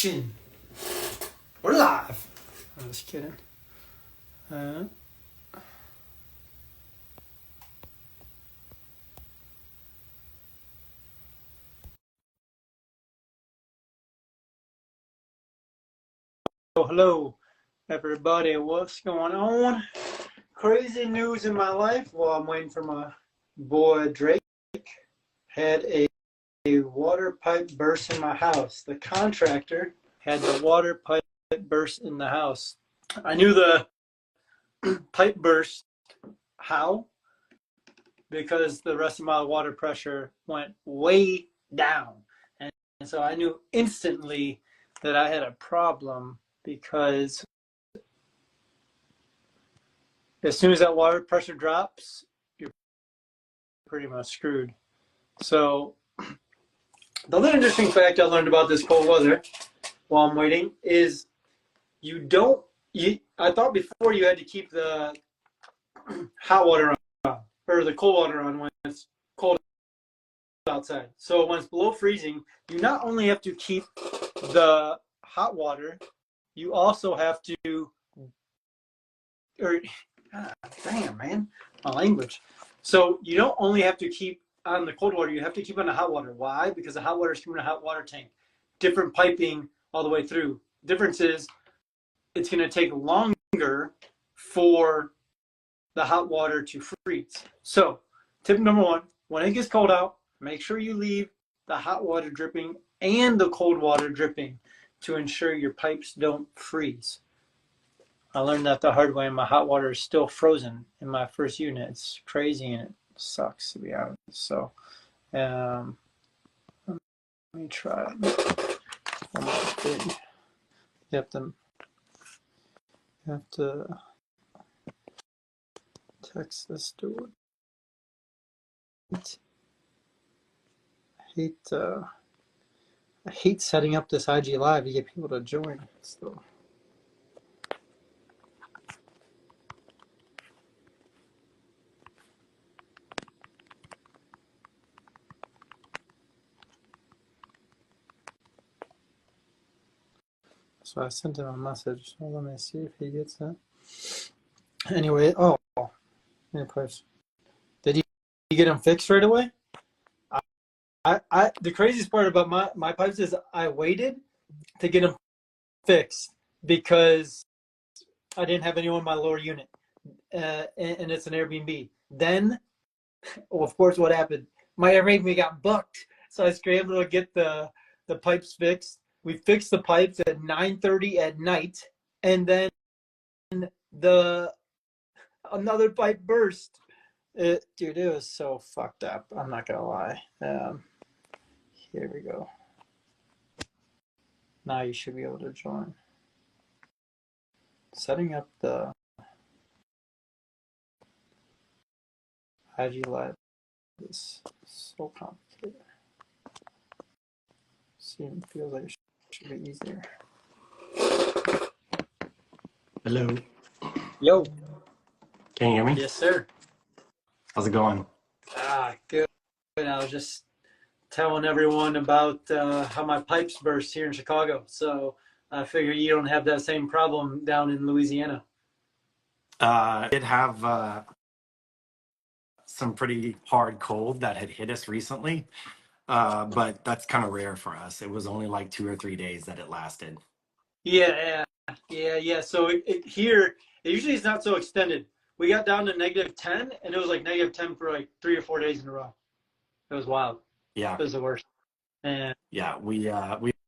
Action! We're live. I'm just kidding. Hello, everybody. What's going on? Crazy news in my life. Well, I'm waiting for my boy Drake. Had a water pipe burst in my house. The contractor had the water pipe burst in the house. I knew the pipe burst. How? Because the rest of my water pressure went way down. And so I knew instantly that I had a problem, because as soon as that water pressure drops, you're pretty much screwed. So the other interesting fact I learned about this cold weather while I'm waiting is I thought before you had to keep the hot water on, or the cold water on when it's cold outside. So when it's below freezing, you not only have to keep the hot water, you also have to, damn man, my language. So you don't only have to keep on the cold water, you have to keep on the hot water. Why? Because the hot water is coming in a hot water tank. Different piping all the way through. Difference is it's going to take longer for the hot water to freeze. So tip number one, when it gets cold out, make sure you leave the hot water dripping and the cold water dripping to ensure your pipes don't freeze. I learned that the hard way, and my hot water is still frozen in my first unit. It's crazy and it sucks, to be honest. So let me try one more thing. You have to text this dude. I hate setting up this IG Live to get people to join. So. So I sent him a message. Well, let me see if he gets it. Anyway, did you get them fixed right away? The craziest part about my pipes is I waited to get them fixed because I didn't have anyone in my lower unit, and it's an Airbnb. Then, of course, what happened? My Airbnb got booked, so I scrambled to get the pipes fixed. We fixed the pipes at 9:30 at night, and then another pipe burst. Dude, it was so fucked up. I'm not gonna lie. Here we go. Now you should be able to join. Setting up the IG Live is so complicated. See, it feels like it should be easier. Hello. Yo. Can you hear me? Yes, sir. How's it going? Good. I was just telling everyone about how my pipes burst here in Chicago. So I figure you don't have that same problem down in Louisiana. Did have some pretty hard cold that had hit us recently, but that's kind of rare for us. It was only like 2 or 3 days that it lasted. Yeah. So here, it usually is not so extended. We got down to -10, and it was like -10 for like 3 or 4 days in a row. It was wild. Yeah. It was the worst. And yeah, we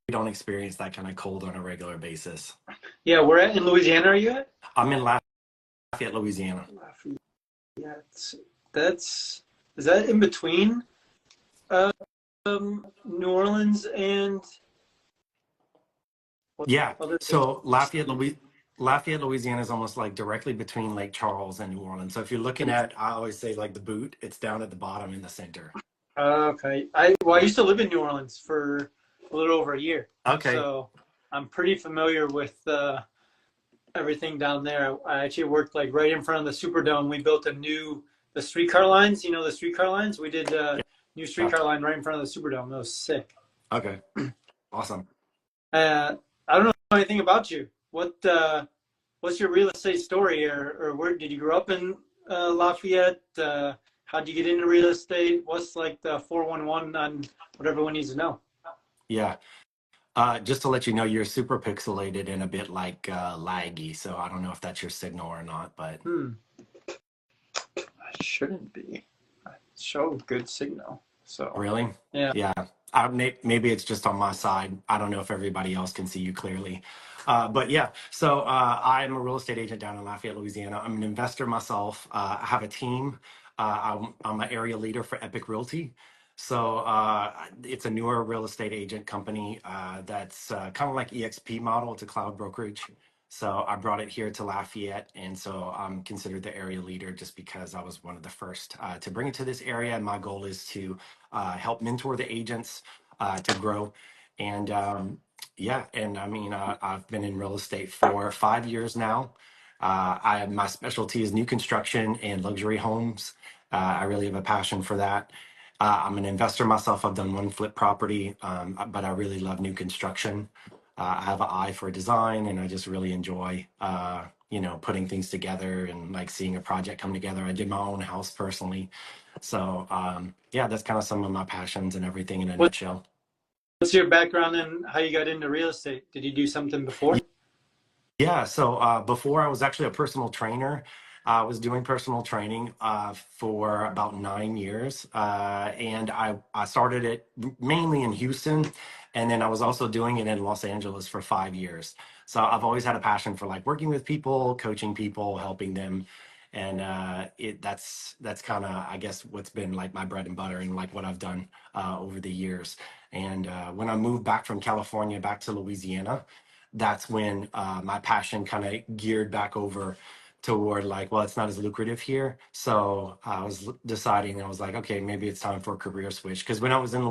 don't experience that kind of cold on a regular basis. Yeah, where in Louisiana are you at? I'm in Lafayette, Louisiana. Is that in between New Orleans and? Yeah. So Lafayette, Louisiana is almost like directly between Lake Charles and New Orleans. So if you're looking at, I always say like the boot, it's down at the bottom in the center. Okay. I used to live in New Orleans for a little over a year. Okay. So I'm pretty familiar with everything down there. I actually worked like right in front of the Superdome. We built the streetcar lines. You know the streetcar lines? We did new streetcar line right in front of the Superdome. That was sick. Okay. Awesome. I don't know anything about you. What's your real estate story, or where did you grow up in Lafayette? How did you get into real estate? What's like the 411 on what everyone needs to know? Yeah. Just to let you know, you're super pixelated and a bit like laggy. So I don't know if that's your signal or not, but I shouldn't be. I show good signal. So really, yeah. yeah. Maybe it's just on my side. I don't know if everybody else can see you clearly. But yeah, so I'm a real estate agent down in Lafayette, Louisiana. I'm an investor myself. I have a team. I'm an area leader for Epic Realty. So it's a newer real estate agent company that's kind of like EXP model. It's a cloud brokerage. So I brought it here to Lafayette, and so I'm considered the area leader just because I was one of the first to bring it to this area. And my goal is to help mentor the agents to grow. And yeah, and I mean, I've been in real estate for 5 years now. My specialty is new construction and luxury homes. I really have a passion for that. I'm an investor myself. I've done one flip property, but I really love new construction. I have an eye for design, and I just really enjoy, putting things together and like seeing a project come together. I did my own house personally, so yeah, that's kind of some of my passions and everything in a What, nutshell. what's your background and how you got into real estate? Did you do something before? Yeah, so before I was actually a personal trainer. I was doing personal training for about 9 years, and I started it mainly in Houston, and then I was also doing it in Los Angeles for 5 years. So I've always had a passion for like working with people, coaching people, helping them, and that's kind of, I guess, what's been like my bread and butter and like what I've done over the years. And when I moved back from California back to Louisiana, that's when my passion kind of geared back over toward like, well, it's not as lucrative here. So I was deciding, I was like, okay, maybe it's time for a career switch. Because when I was in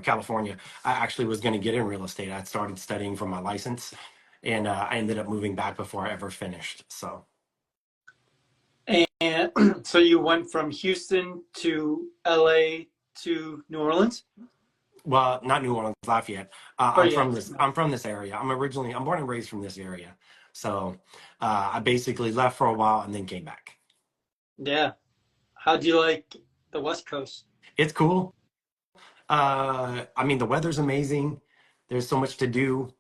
California, I actually was going to get in real estate. I started studying for my license, and I ended up moving back before I ever finished. So, And so you went from Houston to LA to New Orleans? well, not New Orleans, Lafayette. Or yeah. I'm from this area. I'm born and raised from this area. So I basically left for a while and then came back. Yeah. How do you like the West Coast? It's cool. I mean, the weather's amazing. There's so much to do.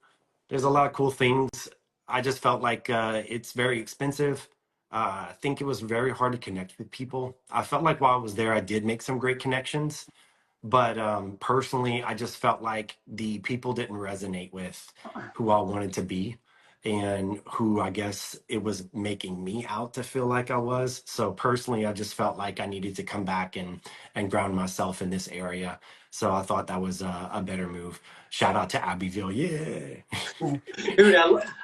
There's a lot of cool things. I just felt like it's very expensive. I think it was very hard to connect with people. I felt like while I was there, I did make some great connections. But personally, I just felt like the people didn't resonate with who I wanted to be and who I guess it was making me out to feel like I was. So personally, I just felt like I needed to come back and ground myself in this area. So I thought that was a better move. Shout out to Abbeville, yeah. Dude,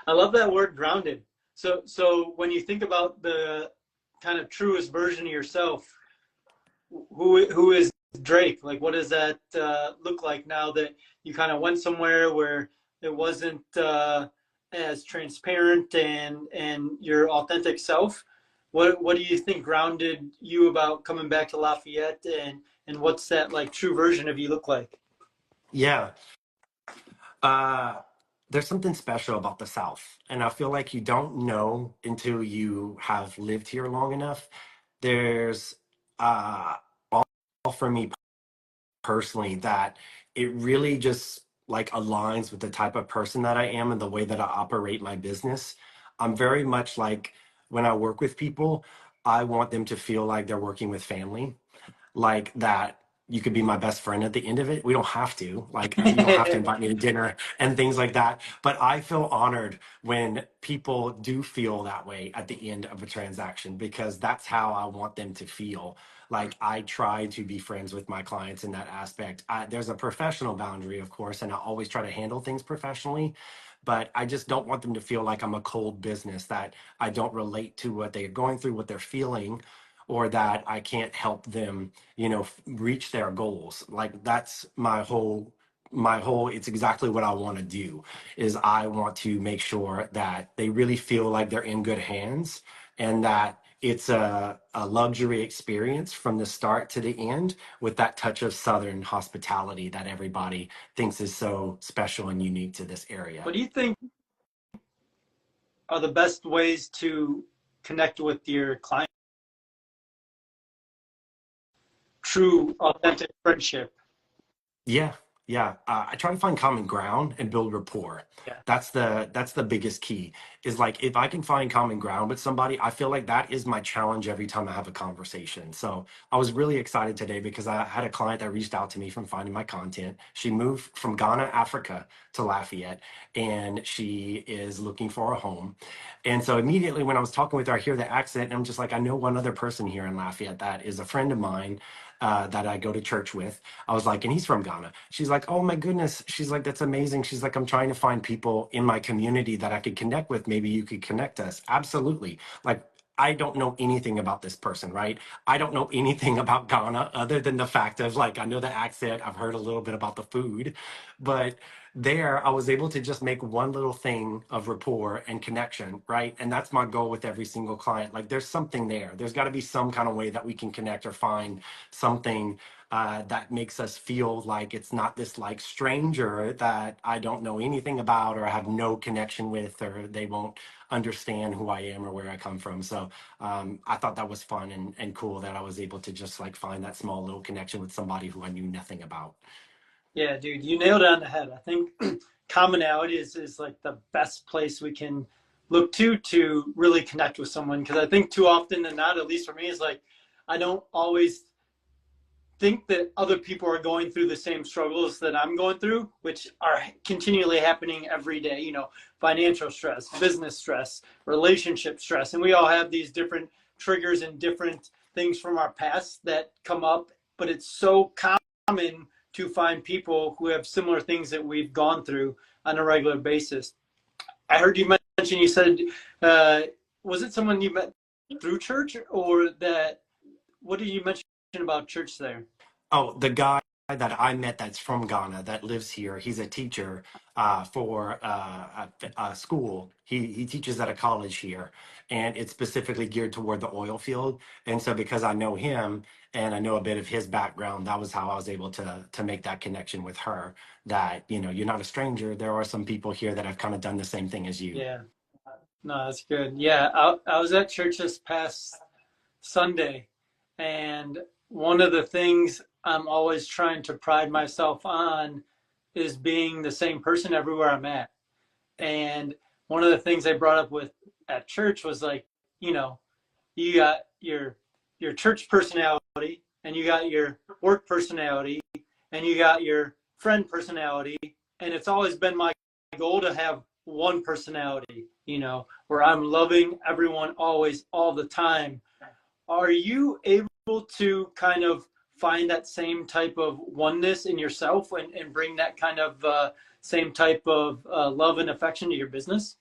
I love that word grounded. So when you think about the kind of truest version of yourself, who is Drake? Like, what does that look like now that you kind of went somewhere where it wasn't as transparent and your authentic self? What do you think grounded you about coming back to Lafayette and what's that like true version of you look like? Yeah. Uh, there's something special about the South, and I feel like you don't know until you have lived here long enough. There's uh, all for me personally that it really just like aligns with the type of person that I am and the way that I operate my business. I'm very much like when I work with people, I want them to feel like they're working with family, like that you could be my best friend at the end of it. We don't have to, like, you don't have to invite me to dinner and things like that. But I feel honored when people do feel that way at the end of a transaction because that's how I want them to feel. Like, I try to be friends with my clients in that aspect. There's a professional boundary, of course, and I always try to handle things professionally. But I just don't want them to feel like I'm a cold business, that I don't relate to what they're going through, what they're feeling, or that I can't help them, reach their goals. Like that's my whole it's exactly what I want to do is I want to make sure that they really feel like they're in good hands and that it's a luxury experience from the start to the end with that touch of Southern hospitality that everybody thinks is so special and unique to this area. What do you think are the best ways to connect with your client? True, authentic friendship. Yeah, yeah. I try to find common ground and build rapport. Yeah. That's the biggest key. Is like if I can find common ground with somebody, I feel like that is my challenge every time I have a conversation. So I was really excited today because I had a client that reached out to me from finding my content. She moved from Ghana, Africa, to Lafayette, and she is looking for a home. And so immediately when I was talking with her, I hear the accent, and I'm just like, I know one other person here in Lafayette that is a friend of mine that I go to church with. I was like, and he's from Ghana. She's like, oh my goodness. She's like, that's amazing. She's like, I'm trying to find people in my community that I could connect with. Maybe you could connect us. Absolutely. Like, I don't know anything about this person, right? I don't know anything about Ghana other than the fact of like, I know the accent, I've heard a little bit about the food, but there I was able to just make one little thing of rapport and connection, right? And that's my goal with every single client. Like, there's something there. There's got to be some kind of way that we can connect or find something that makes us feel like it's not this like stranger that I don't know anything about or I have no connection with, or they won't understand who I am or where I come from. So I thought that was fun and cool that I was able to just like find that small little connection with somebody who I knew nothing about. Yeah, dude, you nailed it on the head. I think commonality is like the best place we can look to really connect with someone. Because I think too often than not, at least for me, is like I don't always think that other people are going through the same struggles that I'm going through, which are continually happening every day. You know, financial stress, business stress, relationship stress, and we all have these different triggers and different things from our past that come up. But it's so common to find people who have similar things that we've gone through on a regular basis. I heard you mention, you said, was it someone you met through church or that, what did you mention about church there? Oh, the guy that I met that's from Ghana that lives here, he's a teacher for a school. He teaches at a college here, and it's specifically geared toward the oil field. And so, because I know him and I know a bit of his background, that was how I was able to make that connection with her. That you're not a stranger. There are some people here that have kind of done the same thing as you. Yeah, no, that's good. Yeah, I was at church this past Sunday, and one of the things I'm always trying to pride myself on is being the same person everywhere I'm at. And one of the things they brought up with at church was like, you know, you got your church personality, and you got your work personality, and you got your friend personality, and it's always been my goal to have one personality, you know, where I'm loving everyone always all the time. Are you able to kind of find that same type of oneness in yourself and bring that kind of same type of love and affection to your business?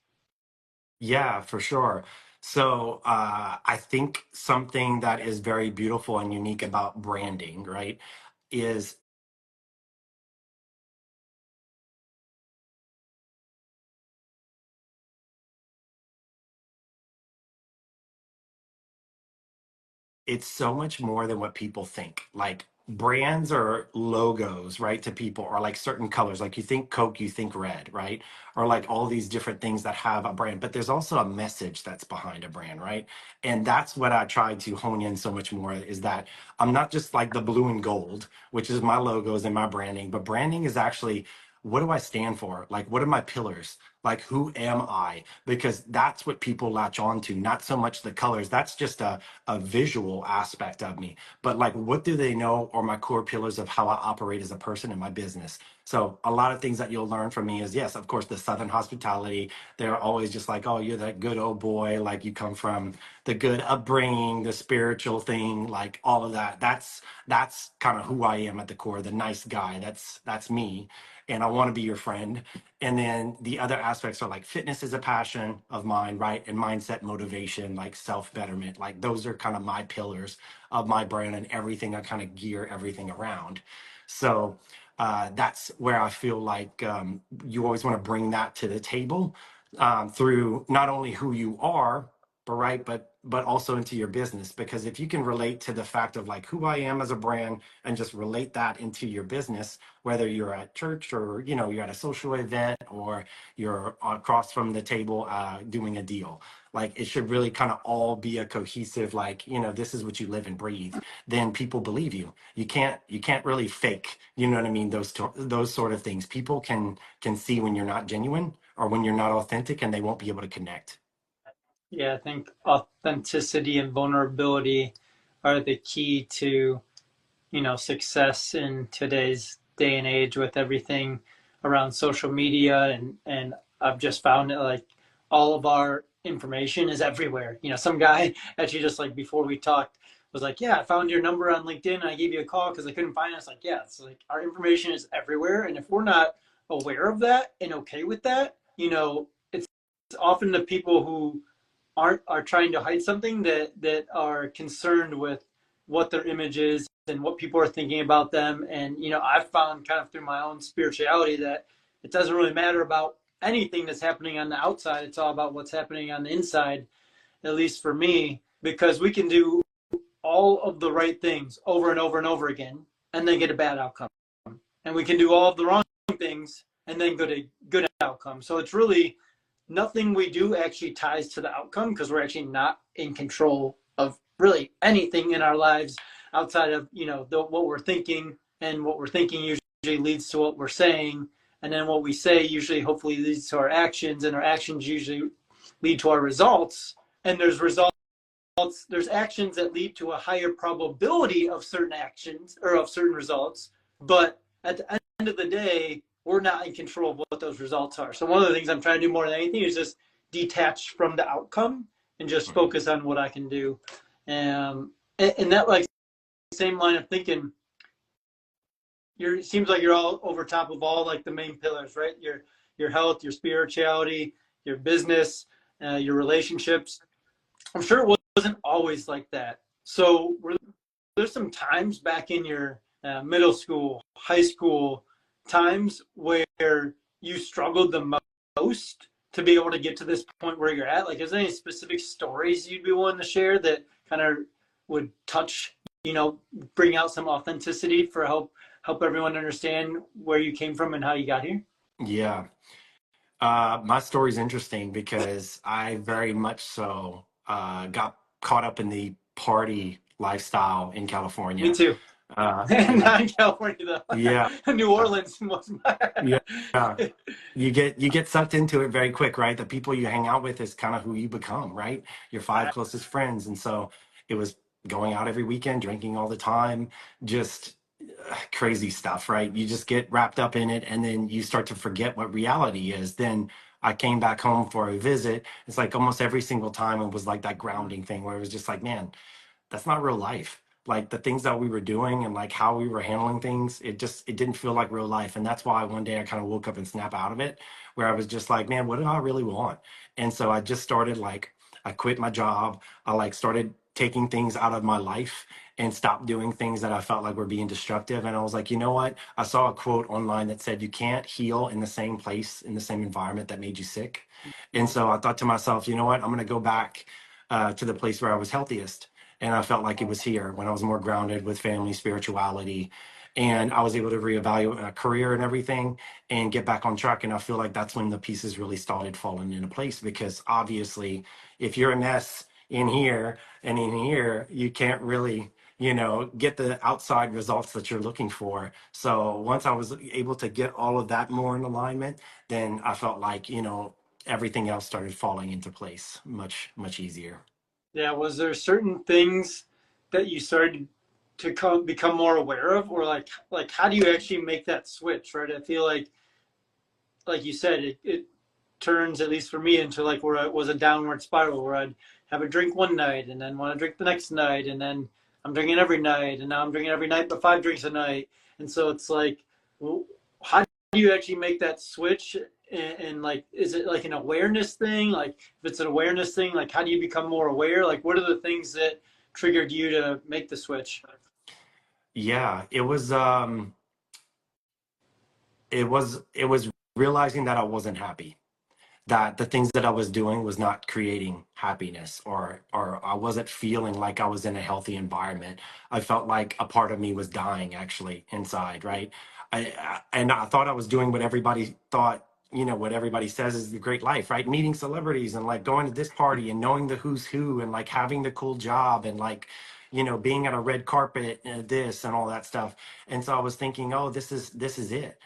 Yeah, for sure. So I think something that is very beautiful and unique about branding, right, is it's so much more than what people think. Like brands or logos, right, to people are like certain colors. Like you think Coke, you think red, right? Or like all these different things that have a brand, but there's also a message that's behind a brand, right? And that's what I try to hone in so much more is that I'm not just like the blue and gold, which is my logos and my branding, but branding is actually what do I stand for? Like, what are my pillars? Like, who am I? Because that's what people latch on to, not so much the colors. That's just a visual aspect of me, but like what do they know are my core pillars of how I operate as a person in my business. So a lot of things that you'll learn from me is yes, of course, the Southern hospitality. They're always just like, oh, you're that good old boy, like you come from the good upbringing, the spiritual thing, like all of that. That's kind of who I am at the core, the nice guy. That's me, and I want to be your friend. And then the other aspects are like fitness is a passion of mine, right? And mindset, motivation, like self betterment. Like those are kind of my pillars of my brand and everything I kind of gear everything around. So that's where I feel like you always want to bring that to the table through not only who you are, but right, but but also into your business. Because if you can relate to the fact of like who I am as a brand and just relate that into your business, whether you're at church or you're at a social event or you're across from the table doing a deal, like it should really kind of all be a cohesive, like this is what you live and breathe. Then people believe you. You can't really fake, you know what I mean, those sort of things. People can see when you're not genuine or when you're not authentic, and they won't be able to connect. Yeah, I think authenticity and vulnerability are the key to, success in today's day and age with everything around social media. And I've just found that like all of our information is everywhere. Some guy actually just like before we talked was like, yeah, I found your number on LinkedIn and I gave you a call because I couldn't find it. It's like, yeah, it's like our information is everywhere. And if we're not aware of that and okay with that, it's often the people who are trying to hide something that are concerned with what their image is and what people are thinking about them. And I've found kind of through my own spirituality that it doesn't really matter about anything that's happening on the outside. It's all about what's happening on the inside, at least for me, because we can do all of the right things over and over and over again and then get a bad outcome, and we can do all of the wrong things and then get a good outcome. So it's really nothing we do actually ties to the outcome because we're actually not in control of really anything in our lives outside of what we're thinking, and what we're thinking usually leads to what we're saying, and then what we say usually hopefully leads to our actions, and our actions usually lead to our results, and there's actions that lead to a higher probability of certain actions or of certain results, but at the end of the day we're not in control of what those results are. So one of the things I'm trying to do more than anything is just detach from the outcome and just focus on what I can do. And that like same line of thinking, it seems like you're all over top of all like the main pillars, right? Your health, your spirituality, your business, your relationships. I'm sure it wasn't always like that. So were there some times back in your middle school, high school times where you struggled the most to be able to get to this point where you're at? Like, is there any specific stories you'd be willing to share that kind of would touch, bring out some authenticity for help everyone understand where you came from and how you got here? Yeah. My story's interesting because I very much so got caught up in the party lifestyle in Me California. too. You know, Not in California yeah, though. New Orleans was my yeah, yeah. You get sucked into it very quick, right? The people you hang out with is kind of who you become, right? Your five closest friends, and so it was going out every weekend, drinking all the time, just crazy stuff, right? You just get wrapped up in it, and then you start to forget what reality is. Then I came back home for a visit. It's like almost every single time it was like that grounding thing where it was just like, man, that's not real life. Like the things that we were doing and like how we were handling things, it didn't feel like real life. And that's why one day I kind of woke up and snapped out of it, where I was just like, man, what do I really want? And so I just started like, I quit my job. I like started taking things out of my life and stopped doing things that I felt like were being destructive. And I was like, you know what? I saw a quote online that said, you can't heal in the same place, in the same environment that made you sick. And so I thought to myself, you know what? I'm going to go back to the place where I was healthiest, and I felt like it was here when I was more grounded with family, spirituality, and I was able to reevaluate my career and everything and get back on track. And I feel like that's when the pieces really started falling into place, because obviously, if you're a mess in here and in here, you can't really, get the outside results that you're looking for. So once I was able to get all of that more in alignment, then I felt like, everything else started falling into place much, much easier. Yeah, was there certain things that you started to become more aware of, or like how do you actually make that switch, right? I feel like you said, it turns, at least for me, into like where it was a downward spiral where I'd have a drink one night and then want to drink the next night, and then I'm drinking every night, and now I'm drinking every night but 5 drinks a night. And so it's like, how do you actually make that switch? And like, is it like an awareness thing? Like, if it's an awareness thing, like how do you become more aware? Like, what are the things that triggered you to make the switch? Yeah, it was realizing that I wasn't happy. that the things that I was doing was not creating happiness, or I wasn't feeling like I was in a healthy environment. I felt like a part of me was dying actually inside, right? And I thought I was doing what everybody thought, what everybody says is the great life, right? Meeting celebrities and like going to this party and knowing the who's who and like having the cool job and like, being at a red carpet and this and all that stuff. And so I was thinking, oh, this is it.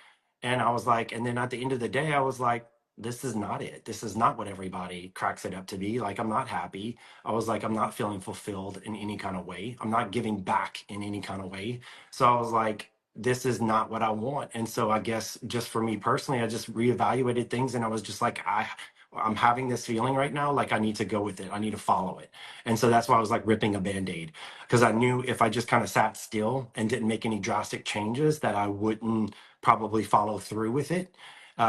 And I was like, and then at the end of the day, I was like, this is not it. This is not what everybody cracks it up to be. Like, I'm not happy. I was like, I'm not feeling fulfilled in any kind of way. I'm not giving back in any kind of way. So I was like, this is not what I want. And so I guess just for me personally, I just reevaluated things and I was just like, I'm having this feeling right now, like I need to go with it. I need to follow it. And so that's why I was like ripping a band-aid, because I knew if I just kind of sat still and didn't make any drastic changes that I wouldn't probably follow through with it.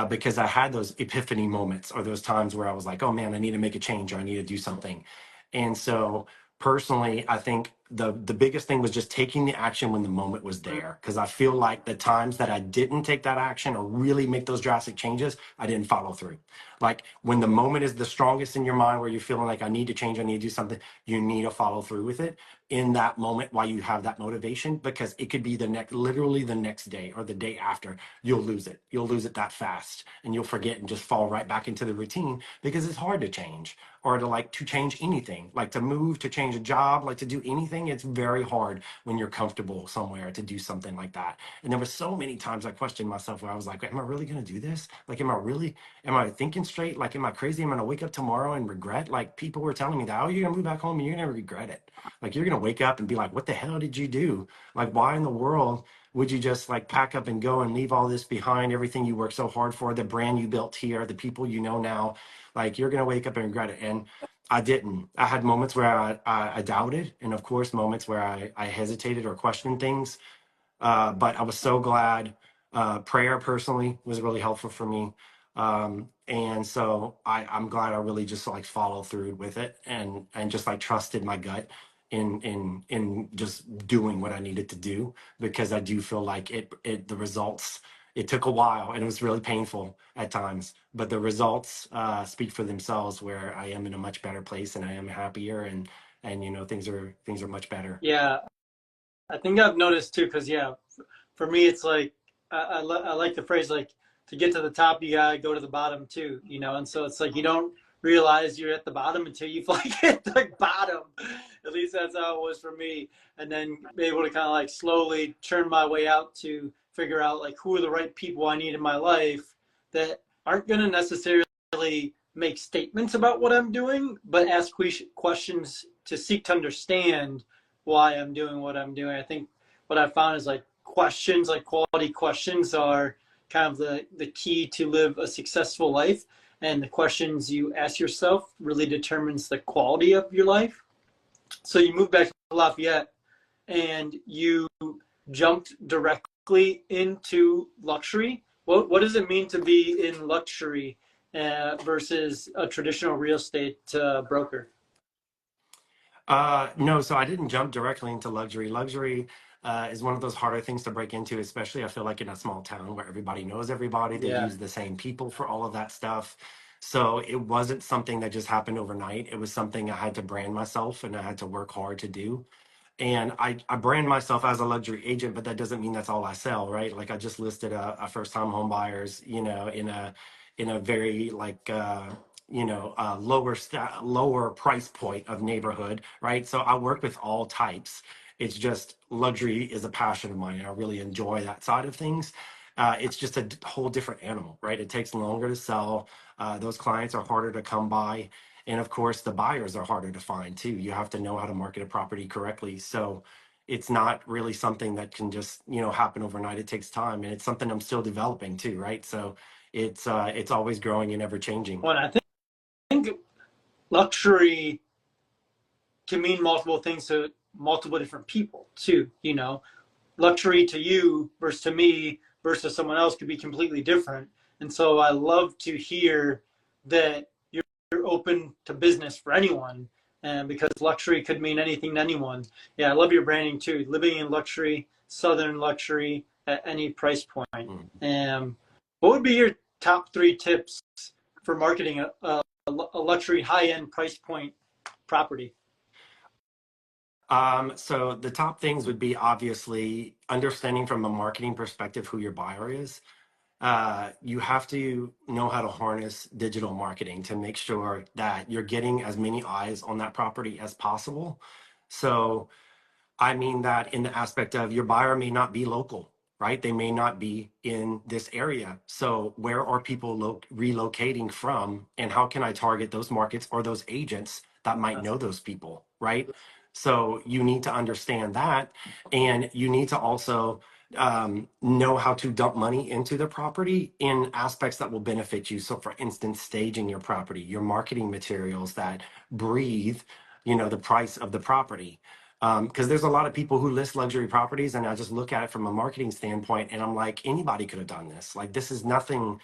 Because I had those epiphany moments or those times where I was like, oh man, I need to make a change or I need to do something. And so personally, I think the biggest thing was just taking the action when the moment was there. Because I feel like the times that I didn't take that action or really make those drastic changes, I didn't follow through. Like when the moment is the strongest in your mind where you're feeling like I need to change, I need to do something, you need to follow through with it in that moment while you have that motivation, because it could be literally the next day or the day after. You'll lose it. You'll lose it that fast and you'll forget and just fall right back into the routine, because it's hard to change, or to change anything, like to move, to change a job, like to do anything. It's very hard when you're comfortable somewhere to do something like that. And there were so many times I questioned myself where I was like, am I really going to do this? Like, am I thinking straight? Like, am I crazy? Am I going to wake up tomorrow and regret? Like, people were telling me that, oh, you're going to move back home and you're going to regret it. Like, you're going to wake up and be like, what the hell did you do? Like, why in the world would you just like pack up and go and leave all this behind, everything you worked so hard for, the brand you built here, the people you know now? Like, you're going to wake up and regret it. And I didn't. I had moments where I doubted, and of course, moments where I hesitated or questioned things. But I was so glad. Prayer personally was really helpful for me. And so I'm glad I really just like followed through with it and just like trusted my gut in just doing what I needed to do, because I do feel like the results, it took a while and it was really painful at times, but the results speak for themselves, where I am in a much better place and I am happier, and things are much better. Yeah, I think I've noticed too, because yeah, for me it's like I like the phrase like to get to the top you gotta go to the bottom too, and so it's like you don't realize you're at the bottom until you've like hit the bottom. At least that's how it was for me, and then be able to kind of like slowly turn my way out to figure out like who are the right people I need in my life that aren't going to necessarily make statements about what I'm doing, but ask questions to seek to understand why I'm doing what I'm doing. I think what I found is like questions, like quality questions, are kind of the key to live a successful life. And the questions you ask yourself really determines the quality of your life. So you moved back to Lafayette and you jumped directly into luxury. What does it mean to be in luxury versus a traditional real estate broker? No, so I didn't jump directly into luxury. Luxury is one of those harder things to break into, especially I feel like in a small town where everybody knows everybody. They Yeah. use the same people for all of that stuff. So it wasn't something that just happened overnight. It was something I had to brand myself and I had to work hard to do. And I brand myself as a luxury agent, but that doesn't mean that's all I sell, right? Like I just listed a first time home buyers, in a very like lower price point of neighborhood, right? So I work with all types. It's just luxury is a passion of mine. I really enjoy that side of things. It's just a whole different animal, right? It takes longer to sell. Those clients are harder to come by, and of course, the buyers are harder to find too. You have to know how to market a property correctly. So it's not really something that can just, happen overnight. It takes time, and it's something I'm still developing too, right? So it's always growing and ever changing. Well, I think luxury can mean multiple things to multiple different people too. Luxury to you versus to me versus someone else could be completely different. And so I love to hear that you're open to business for anyone, and because luxury could mean anything to anyone. Yeah, I love your branding too. Living in luxury, southern luxury at any price point. Mm. What would be your top 3 tips for marketing a luxury high-end price point property? So the top things would be obviously understanding from a marketing perspective who your buyer is. You have to know how to harness digital marketing to make sure that you're getting as many eyes on that property as possible. So I mean that in the aspect of your buyer may not be local, right? They may not be in this area. So where are people relocating from, and how can I target those markets or those agents that might know those people, right? So you need to understand that, and you need to also know how to dump money into the property in aspects that will benefit you. So, for instance, staging your property, your marketing materials that breathe, the price of the property, because there's a lot of people who list luxury properties, and I just look at it from a marketing standpoint, and I'm like, anybody could have done this. Like, this is nothing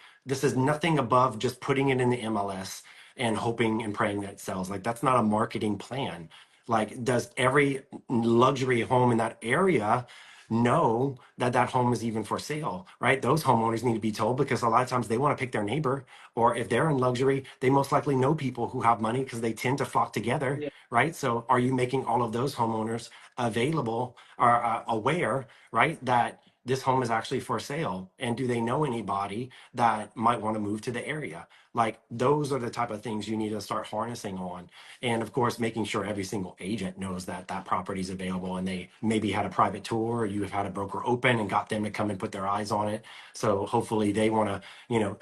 above just putting it in the MLS and hoping and praying that it sells. Like, that's not a marketing plan. Like, does every luxury home in that area know that that home is even for sale, right? Those homeowners need to be told, because a lot of times they want to pick their neighbor, or if they're in luxury, they most likely know people who have money because they tend to flock together, Yeah, right? So are you making all of those homeowners available or aware, right, that this home is actually for sale? And do they know anybody that might want to move to the area? Like, those are the type of things you need to start harnessing on. And of course, making sure every single agent knows that that property is available, and they maybe had a private tour, or you have had a broker open and got them to come and put their eyes on it. So hopefully they want to,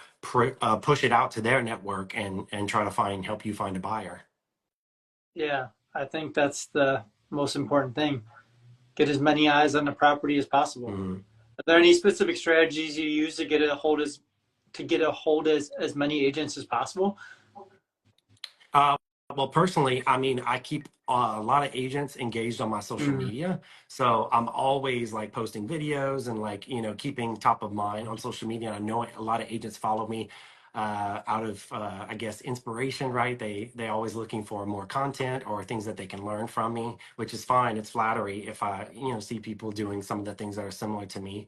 push it out to their network and try to help you find a buyer. yeah. I think that's the most important thing. Get as many eyes on the property as possible. Mhm. Are there any specific strategies you use to get a hold as many agents as possible? Uh, well, personally, I mean, I keep a lot of agents engaged on my social Mm, media. So I'm always like posting videos and, like, keeping top of mind on social media. And I know a lot of agents follow me out of, I guess, inspiration, right? They always looking for more content or things that they can learn from me, which is fine. It's flattery if I, see people doing some of the things that are similar to me.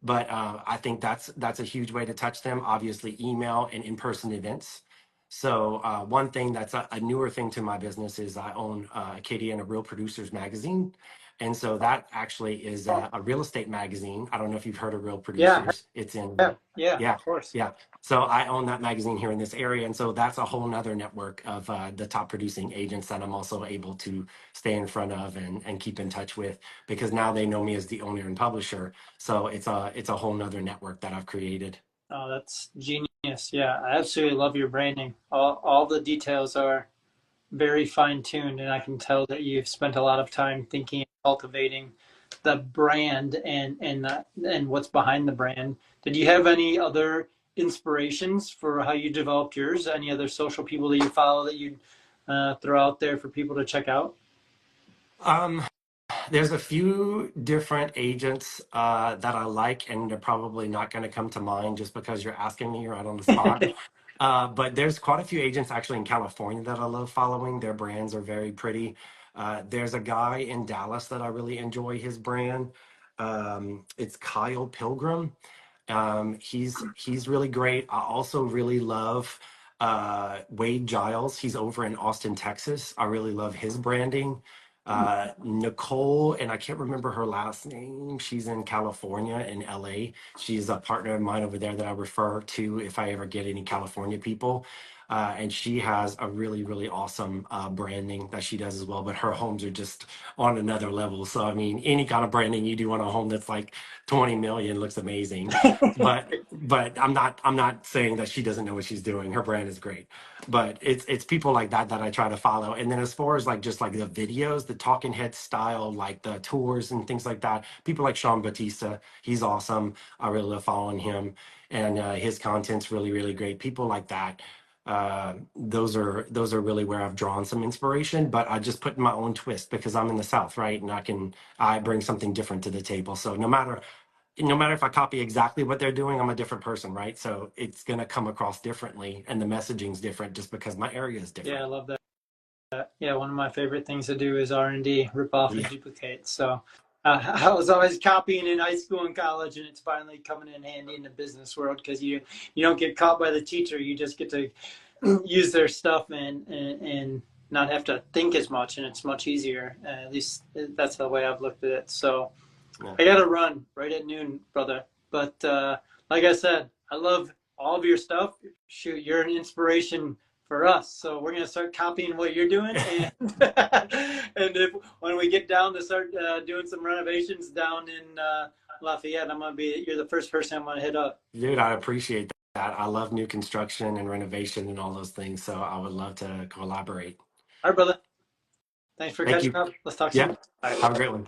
But I think that's a huge way to touch them. Obviously, email and in-person events. So one thing that's a newer thing to my business is I own Acadiana Real Producers Magazine. And so that actually is a real estate magazine. I don't know if you've heard of Real yeah, Producers. It's in, yeah, yeah, of course. yeah. So I own that magazine here in this area. And so that's a whole nother network of the top producing agents that I'm also able to stay in front of and keep in touch with, because now they know me as the owner and publisher. So it's a whole nother network that I've created. Oh, that's genius. Yeah, I absolutely love your branding. All the details are very fine tuned, and I can tell that you've spent a lot of time thinking and cultivating the brand and what's behind the brand. Did you have any other inspirations for how you developed yours? Any other social people that you follow that you'd throw out there for people to check out? Um, there's a few different agents that I like, and they're probably not going to come to mind just because you're asking me right on the spot. But there's quite a few agents actually in California that I love following. Their brands are very pretty. There's a guy in Dallas that I really enjoy his brand. It's Kyle Pilgrim. He's really great. I also really love Wade Giles. He's over in Austin, Texas. I really love his branding. Nicole, and I can't remember her last name. She's in California, in LA. She's a partner of mine over there that I refer to if I ever get any California people. And she has a really, really awesome branding that she does as well. But her homes are just on another level. So, I mean, any kind of branding you do on a home that's like 20 million looks amazing. But I'm not saying that she doesn't know what she's doing. Her brand is great. But it's people like that that I try to follow. And then as far as like just like the videos, the talking head style, like the tours and things like that, people like Sean Batista, he's awesome. I really love following him, and his content's really, really great. People like that. Those are really where I've drawn some inspiration, but I just put my own twist because I'm in the South, right? And I bring something different to the table. So no matter if I copy exactly what they're doing, I'm a different person, right? So it's going to come across differently, and the messaging's different just because my area is Yeah, I different. love that. Yeah, one of my favorite things to do is R&D, rip off and Yeah. duplicate. So I was always copying in high school and college, and it's finally coming in handy in the business world because you don't get caught by the teacher. You just get to use their stuff and not have to think as much, and it's much easier. At least that's the way I've looked at it. So Yeah. I got to run right at noon, brother. But like I said, I love all of your stuff. Shoot, you're an inspiration for us. So we're gonna start copying what you're doing, and and when we get down to start doing some renovations down in Lafayette, you're the first person I'm gonna hit up. Dude, I appreciate that. I love new construction and renovation and all those things. So I would love to collaborate. All right, brother. Thanks for Thank catching you. up. Let's talk Yeah. soon. All right. Have a great one.